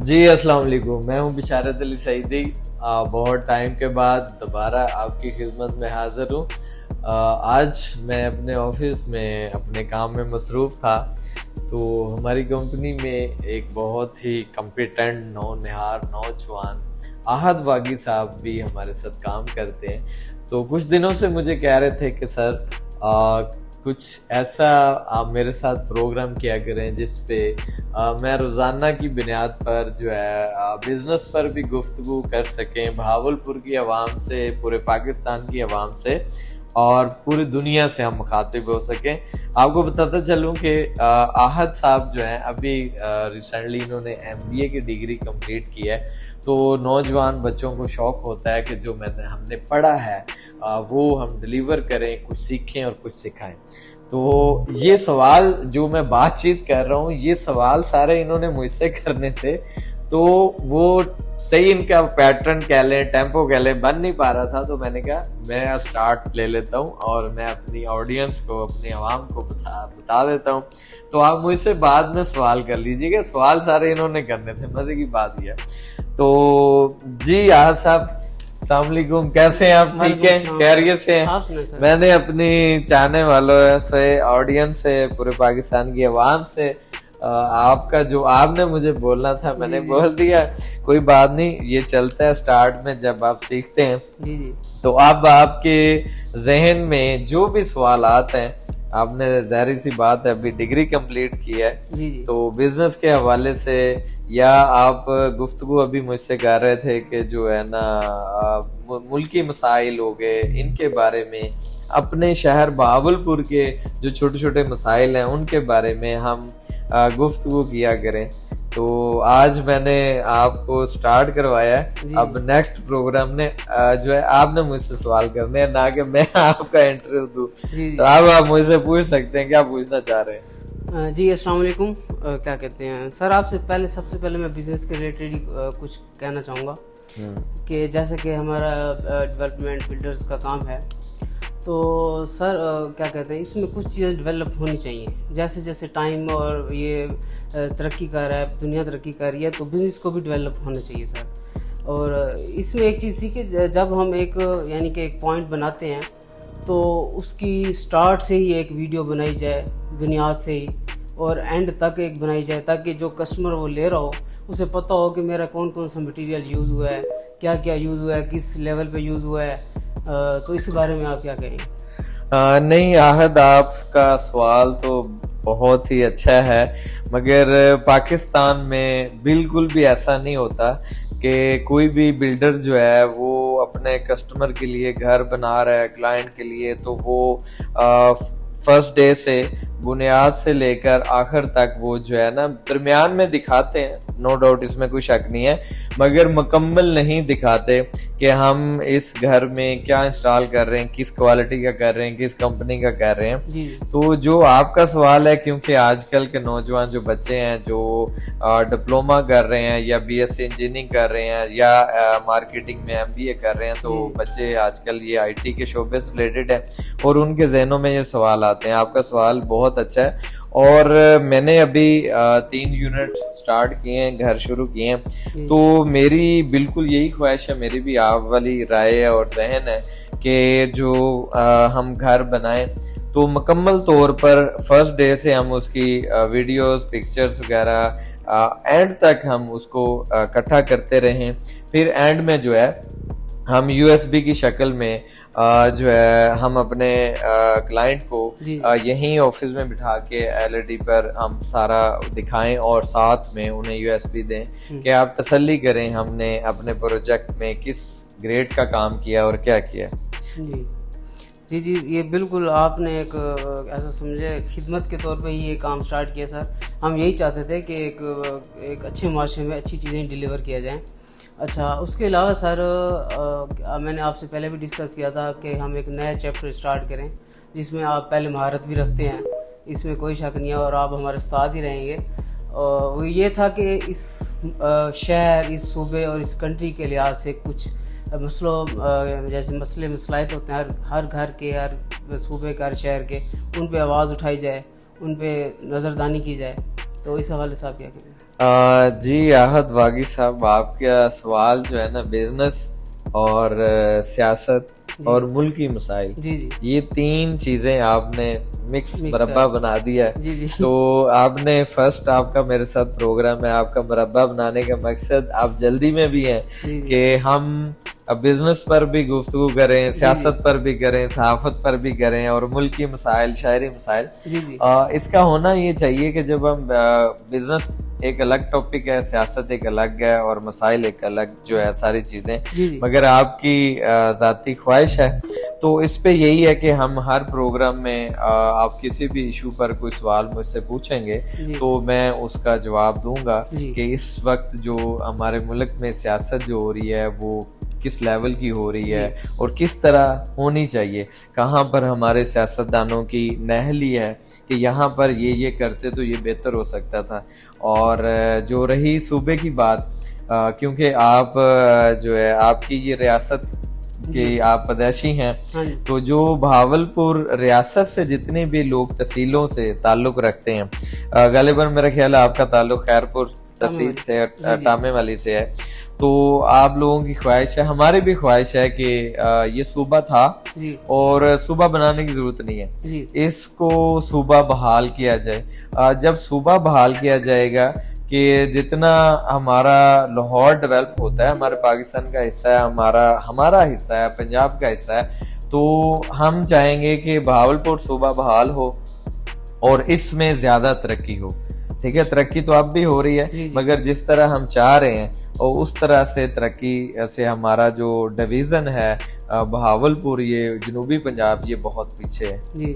जी अस्सलाम वालेकुम। मैं हूं बिशारत अली सईदी। बहुत टाइम के बाद दोबारा आपकी खिदमत में हाज़िर हूं। आज मैं अपने ऑफिस में अपने काम में मसरूफ़ था, तो हमारी कंपनी में एक बहुत ही कम्पिटेंट नौनिहार नौजवान आहद बागी साहब भी हमारे साथ काम करते हैं। तो कुछ दिनों से मुझे कह रहे थे कि सर कुछ ऐसा आप मेरे साथ प्रोग्राम किया करें जिस पे मैं रोज़ाना की बुनियाद पर जो है बिज़नेस पर भी गुफ्तगू कर सकें, भावलपुर की आवाम से, पूरे पाकिस्तान की आवाम से और पूरी दुनिया से हम मुखातिब हो सकें। आपको बताता चलूं कि आहद साहब जो हैं अभी रिसेंटली इन्होंने MBA की डिग्री कंप्लीट की है। तो नौजवान बच्चों को शौक़ होता है कि जो हमने पढ़ा है वो हम डिलीवर करें, कुछ सीखें और कुछ सिखाएं। तो ये सवाल जो मैं बातचीत कर रहा हूँ, ये सवाल सारे इन्होंने मुझसे करने थे। तो वो सही इनका पैटर्न कह लें, टेम्पो कह लें, बन नहीं पा रहा था। तो मैंने कहा मैं स्टार्ट ले लेता हूँ और मैं अपनी ऑडियंस को, अपनी आवाम को बता देता हूँ। तो आप मुझसे बाद में सवाल कर लीजिएगा। सवाल सारे इन्होंने करने थे, मजे की बात यह। तो जी आहद साहब, अस्सलामुअलैकुम, कैसे हैं आप? ठीक हैं, खैरियत से हैं? मैंने अपनी चाहने वालों से, ऑडियंस से, पूरे पाकिस्तान की आवाम से आपका जो आपने मुझे बोलना था मैंने बोल दिया। कोई बात नहीं, ये चलता है। स्टार्ट में जब आप सीखते हैं जी तो अब आपके जहन में जो भी सवाल आते हैं, आपने जाहिर सी बात है अभी डिग्री कंप्लीट की है जी। तो बिजनेस के हवाले से या आप गुफ्तगू अभी मुझसे कर रहे थे कि जो है ना मुल्की मसाइल हो गए, इनके बारे में, अपने शहर बहावलपुर के जो छोटे छोटे मसाइल हैं उनके बारे में हम गुफ्तगू किया करें। तो आज मैंने आपको स्टार्ट करवाया है। अब नेक्स्ट प्रोग्राम ने जो है आपने मुझसे सवाल करने हैं, ना कि मैं आपका इंटरव्यू दूं। तो अब आप मुझसे पूछ सकते हैं, क्या पूछना चाह रहे हैं? जी अस्सलाम वालेकुम। क्या कहते हैं सर, आपसे पहले सबसे पहले मैं बिजनेस के रिलेटेड कुछ कहना चाहूँगा कि जैसे कि हमारा डेवलपमेंट बिल्डर्स का काम है, तो सर क्या कहते हैं इसमें कुछ चीज़ें डेवलप होनी चाहिए। जैसे जैसे टाइम और ये तरक्की कर रहा है, दुनिया तरक्की कर रही है, तो बिज़नेस को भी डेवलप होना चाहिए सर। और इसमें एक चीज़ थी कि जब हम एक यानी कि एक पॉइंट बनाते हैं तो उसकी स्टार्ट से ही एक वीडियो बनाई जाए, बुनियाद से ही, और एंड तक एक बनाई जाए, ताकि जो कस्टमर वो ले रहा हो उसे पता हो कि मेरा कौन कौन सा मटेरियल यूज़ हुआ है, क्या क्या यूज़ हुआ है, किस लेवल पे यूज़ हुआ है। तो इस बारे में आप क्या कहेंगे? नहीं आहद, आपका सवाल तो बहुत ही अच्छा है, मगर पाकिस्तान में बिल्कुल भी ऐसा नहीं होता कि कोई भी बिल्डर जो है वो अपने कस्टमर के लिए घर बना रहा है, क्लाइंट के लिए, तो वो फर्स्ट डे से बुनियाद से लेकर आखिर तक वो जो है ना दरमियान में दिखाते हैं, नो डाउट, इसमें कोई शक नहीं है, मगर मुकम्मल नहीं दिखाते कि हम इस घर में क्या इंस्टॉल कर रहे हैं, किस क्वालिटी का कर रहे हैं, किस कंपनी का कर रहे हैं जी। तो जो आपका सवाल है, क्योंकि आजकल के नौजवान जो बच्चे हैं जो डिप्लोमा कर रहे हैं या BSc इंजीनियरिंग कर रहे हैं या मार्केटिंग में MBA कर रहे हैं, तो बच्चे आजकल ये IT के शोबे से रिलेटेड है और उनके जहनों में ये सवाल आते हैं। आपका सवाल बहुत अच्छा है और मैंने अभी 3 यूनिट स्टार्ट किए हैं, घर शुरू किए हैं। तो मेरी बिल्कुल यही ख्वाहिश है, मेरी भी आप वाली राय है और जहन है कि जो हम घर बनाएं तो मुकम्मल तौर पर फर्स्ट डे से हम उसकी वीडियोस, पिक्चर्स वगैरह एंड तक हम उसको इकट्ठा करते रहें। फिर एंड में जो है हम USB की शक्ल में जो है हम अपने क्लाइंट को यहीं ऑफिस में बिठा के LED पर हम सारा दिखाएं और साथ में उन्हें USB दें कि आप तसल्ली करें हमने अपने प्रोजेक्ट में किस ग्रेड का काम किया और क्या किया। जी जी, ये बिल्कुल आपने एक ऐसा समझे खिदमत के तौर पे ही ये काम स्टार्ट किया सर। हम यही चाहते थे कि एक अच्छे माशरे में अच्छी चीज़ें डिलीवर किया जाएँ। अच्छा, उसके अलावा सर मैंने आपसे पहले भी डिस्कस किया था कि हम एक नया चैप्टर स्टार्ट करें जिसमें आप पहले महारत भी रखते हैं, इसमें कोई शक नहीं है, और आप हमारे उस्ताद ही रहेंगे। वो ये था कि इस शहर, इस सूबे और इस कंट्री के लिहाज से कुछ मसलों जैसे मसले मसलायत होते हैं हर घर के, हर सूबे के, हर शहर के, उन पे आवाज़ उठाई जाए, उन पे नज़रदानी की जाए। तो इस हवाले से आप क्या कहें? जी आहत बागी साहब, आपका सवाल जो है ना बिजनेस और सियासत और मुल्की मसाइल, जी जी, ये तीन चीजें आपने मिक्स मरब्बा बना दिया है। जी जी, तो आपने फर्स्ट, आपका मेरे साथ प्रोग्राम है, आपका मरब्बा बनाने का मकसद, आप जल्दी में भी हैं कि हम बिजनेस पर भी गुफ्तगू करें, सियासत पर भी करें, सहाफत पर भी करें और मुल्की मसाइल, शहरी मसाइल। इसका होना ये चाहिए कि जब हम बिजनेस एक अलग टॉपिक है, सियासत एक अलग है और मसाइल एक अलग जो है सारी चीजें, मगर आपकी जाती ख्वाहिश है तो इस पे यही है कि हम हर प्रोग्राम में आप किसी भी इशू पर कोई सवाल मुझसे पूछेंगे तो मैं उसका जवाब दूंगा कि इस वक्त जो हमारे मुल्क में सियासत जो हो रही है वो किस लेवल की हो रही है और किस तरह होनी चाहिए, कहाँ पर हमारे सियासतदानों की नहली है कि यहाँ पर ये करते तो ये बेहतर हो सकता था। और जो रही सूबे की बात, क्योंकि आप जो है आपकी ये रियासत कि आप पदेशी हैं, तो जो भावलपुर रियासत से जितने भी लोग तहसीलों से ताल्लुक रखते हैं, गालिबन मेरा ख्याल है आपका ताल्लुक खैरपुर तहसील से, टामे वाली से है, तो आप लोगों की ख्वाहिश है, हमारी भी ख्वाहिश है कि ये सूबा था और सूबा बनाने की जरूरत नहीं है, इसको सूबा बहाल किया जाए। जब सूबा बहाल किया जाएगा कि जितना हमारा लाहौर डेवलप होता है, हमारे पाकिस्तान का हिस्सा है, हमारा हिस्सा है, पंजाब का हिस्सा है, तो हम चाहेंगे कि भावलपुर सूबा बहाल हो और इसमें ज्यादा तरक्की हो। ठीक है, तरक्की तो अब भी हो रही है मगर जिस तरह हम चाह रहे हैं और उस तरह से तरक्की से हमारा जो डिवीजन है बहावलपुर, ये जनूबी पंजाब, ये बहुत पीछे है। जी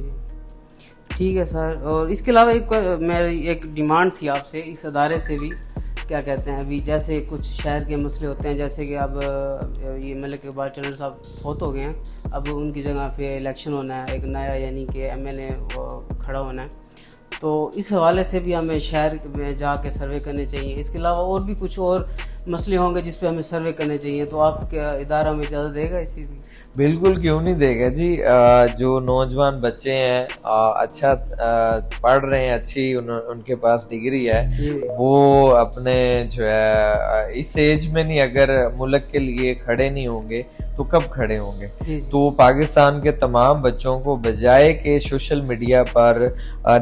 ठीक है सर। और इसके अलावा मेरी एक डिमांड थी आपसे, इस अदारे से भी, क्या कहते हैं, अभी जैसे कुछ शहर के मसले होते हैं, जैसे कि अब ये मलिक इकबाल चन्नर साहब फौत हो गए हैं, अब उनकी जगह पे इलेक्शन होना है, एक नया यानी कि MNA खड़ा होना है, तो इस हवाले से भी हमें शहर में जाके सर्वे करने चाहिए। इसके अलावा और भी कुछ और मसले होंगे जिस पे हमें सर्वे करने चाहिए, तो आपका इदारा हमें इजाज़त देगा इस चीज़ की? बिल्कुल, क्यों नहीं देगा जी। जो नौजवान बच्चे हैं अच्छा पढ़ रहे हैं, अच्छी उनके पास डिग्री है, वो अपने जो है इस एज में नहीं, अगर मुल्क के लिए खड़े नहीं होंगे तो कब खड़े होंगे। तो पाकिस्तान के तमाम बच्चों को बजाय के सोशल मीडिया पर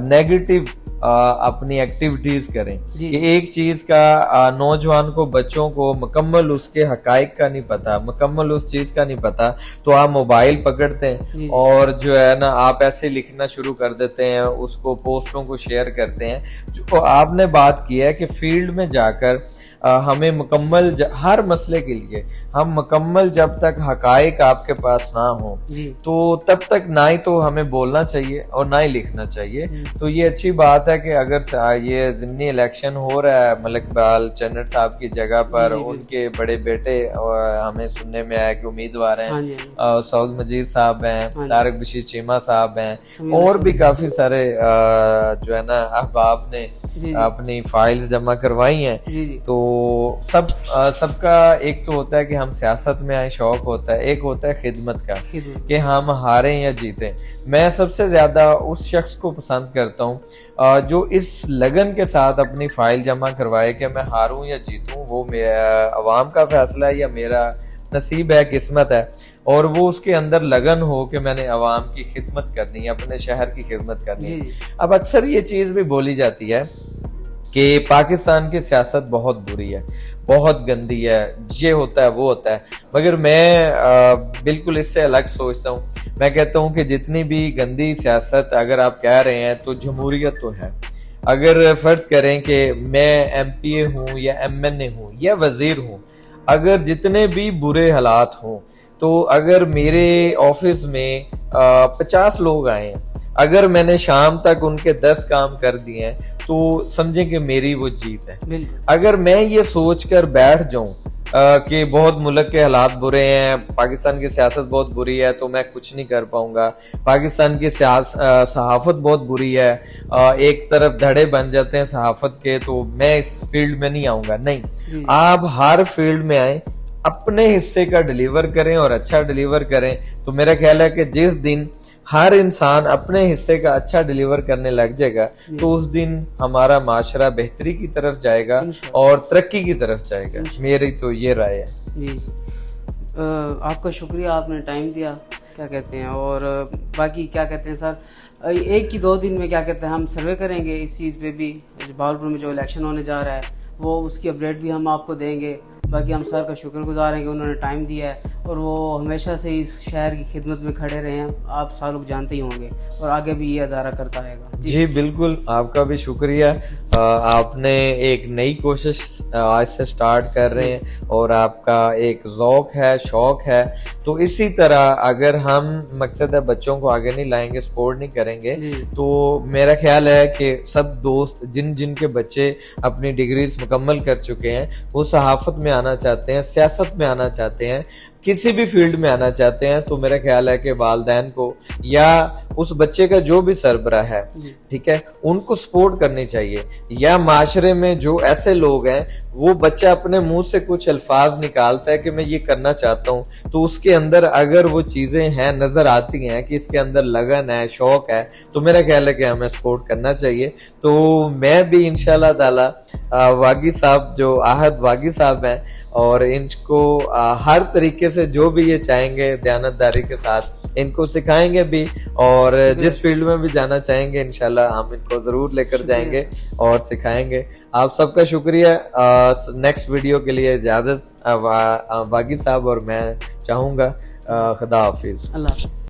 नेगेटिव अपनी एक्टिविटीज करें कि एक चीज का नौजवान को, बच्चों को मुकम्मल उसके हकाइक का नहीं पता, मुकम्मल उस चीज का नहीं पता, तो आप मोबाइल पकड़ते हैं और जो है ना आप ऐसे लिखना शुरू कर देते हैं, उसको पोस्टों को शेयर करते हैं। जो आपने बात की है कि फील्ड में जाकर हमें मुकम्मल हर मसले के लिए हम मुकम्मल जब तक हकाइक आपके पास ना हो तो तब तक ना ही तो हमें बोलना चाहिए और ना ही लिखना चाहिए। तो ये अच्छी बात है कि अगर ये ज़िमनी इलेक्शन हो रहा है मलिक इकबाल चन्नर साहब की जगह पर, उनके बड़े बेटे हमें सुनने में आया कि उम्मीदवार हैं, सऊद मजीद साहब हैं, तारिक बशीर चीमा साहब हैं, और भी काफी सारे जो है ना अहबाब ने अपनी फाइल्स जमा करवाई हैं। तो सबका एक तो होता है कि हम सियासत में आए, शौक होता है, एक होता है खिदमत का कि हम हारें या जीतें। मैं सबसे ज्यादा उस शख्स को पसंद करता हूँ जो इस लगन के साथ अपनी फाइल जमा करवाए कि मैं हारूं या जीतूं वो अवाम का फैसला है या मेरा नसीब है, किस्मत है, और वो उसके अंदर लगन हो कि मैंने अवाम की खिदमत करनी है, अपने शहर की खिदमत करनी है। अब अक्सर ये चीज भी बोली जाती है कि पाकिस्तान की सियासत बहुत बुरी है, बहुत गंदी है, ये होता है वो होता है, मगर मैं बिल्कुल इससे अलग सोचता हूँ। मैं कहता हूँ कि जितनी भी गंदी सियासत अगर आप कह रहे हैं तो जमहूरियत तो है। अगर फर्ज करें कि मैं MPA हूँ या MNA हूँ या वजीर हूँ, अगर जितने भी बुरे हालात हों, तो अगर मेरे ऑफिस में 50 लोग आए हैं, अगर मैंने शाम तक उनके 10 काम कर दिए हैं तो समझें कि मेरी वो जीत है। अगर मैं ये सोचकर बैठ जाऊं कि बहुत मुल्क के हालात बुरे हैं, पाकिस्तान की सियासत बहुत बुरी है तो मैं कुछ नहीं कर पाऊंगा, पाकिस्तान की सहाफत बहुत बुरी है, एक तरफ धड़े बन जाते हैं सहाफत के, तो मैं इस फील्ड में नहीं आऊंगा। नहीं, आप हर फील्ड में आए, अपने हिस्से का डिलीवर करें और अच्छा डिलीवर करें। तो मेरा ख्याल है कि जिस दिन हर इंसान अपने हिस्से का अच्छा डिलीवर करने लग जाएगा तो उस दिन हमारा माशरा बेहतरी की तरफ जाएगा और तरक्की की तरफ जाएगा। मेरी तो ये राय है। जी आपका शुक्रिया, आपने टाइम दिया, क्या कहते हैं। और बाकी क्या कहते हैं सर, 1 2 दिन में क्या कहते हैं हम सर्वे करेंगे इस चीज़ पे भी, भावलपुर में जो इलेक्शन होने जा रहा है वो उसकी अपडेट भी हम आपको देंगे। बाकी हम सर का शुक्रगुजार हैं कि उन्होंने टाइम दिया है और वो हमेशा से इस शहर की खिदमत में खड़े रहे हैं। आप सारे लोग जानते ही होंगे और आगे भी ये अदारा करता रहेगा। जी बिल्कुल, आपका भी शुक्रिया। आपने एक नई कोशिश आज से स्टार्ट कर रहे हैं और आपका एक ज़ौक है, शौक है। तो इसी तरह अगर हम मकसद है बच्चों को आगे नहीं लाएंगे, सपोर्ट नहीं करेंगे, तो मेरा ख्याल है कि सब दोस्त जिन के बच्चे अपनी डिग्रीज मुकम्मल कर चुके हैं, वो सहाफ़त में आना चाहते हैं, सियासत में आना चाहते हैं, किसी भी फील्ड में आना चाहते हैं, तो मेरा ख्याल है कि वालिदैन को या उस बच्चे का जो भी सरबराह है, ठीक है, उनको सपोर्ट करनी चाहिए। या माशरे में जो ऐसे लोग हैं, वो बच्चा अपने मुंह से कुछ अल्फाज निकालता है कि मैं ये करना चाहता हूँ, तो उसके अंदर अगर वो चीजें हैं, नजर आती हैं कि इसके अंदर लगन है, शौक है, तो मेरा ख्याल है कि हमें सपोर्ट करना चाहिए। तो मैं भी इंशाल्लाह ताला वागी साहब, जो आहद वागी साहब हैं, और इनको हर तरीके से जो भी ये चाहेंगे दयानतदारी के साथ इनको सिखाएंगे भी, और जिस फील्ड में भी जाना चाहेंगे इंशाल्लाह हम इनको जरूर लेकर जाएंगे और सिखाएंगे। आप सबका शुक्रिया। नेक्स्ट वीडियो के लिए इजाजत वागी साहब और मैं चाहूंगा। खुदा हाफिज। अल्लाह।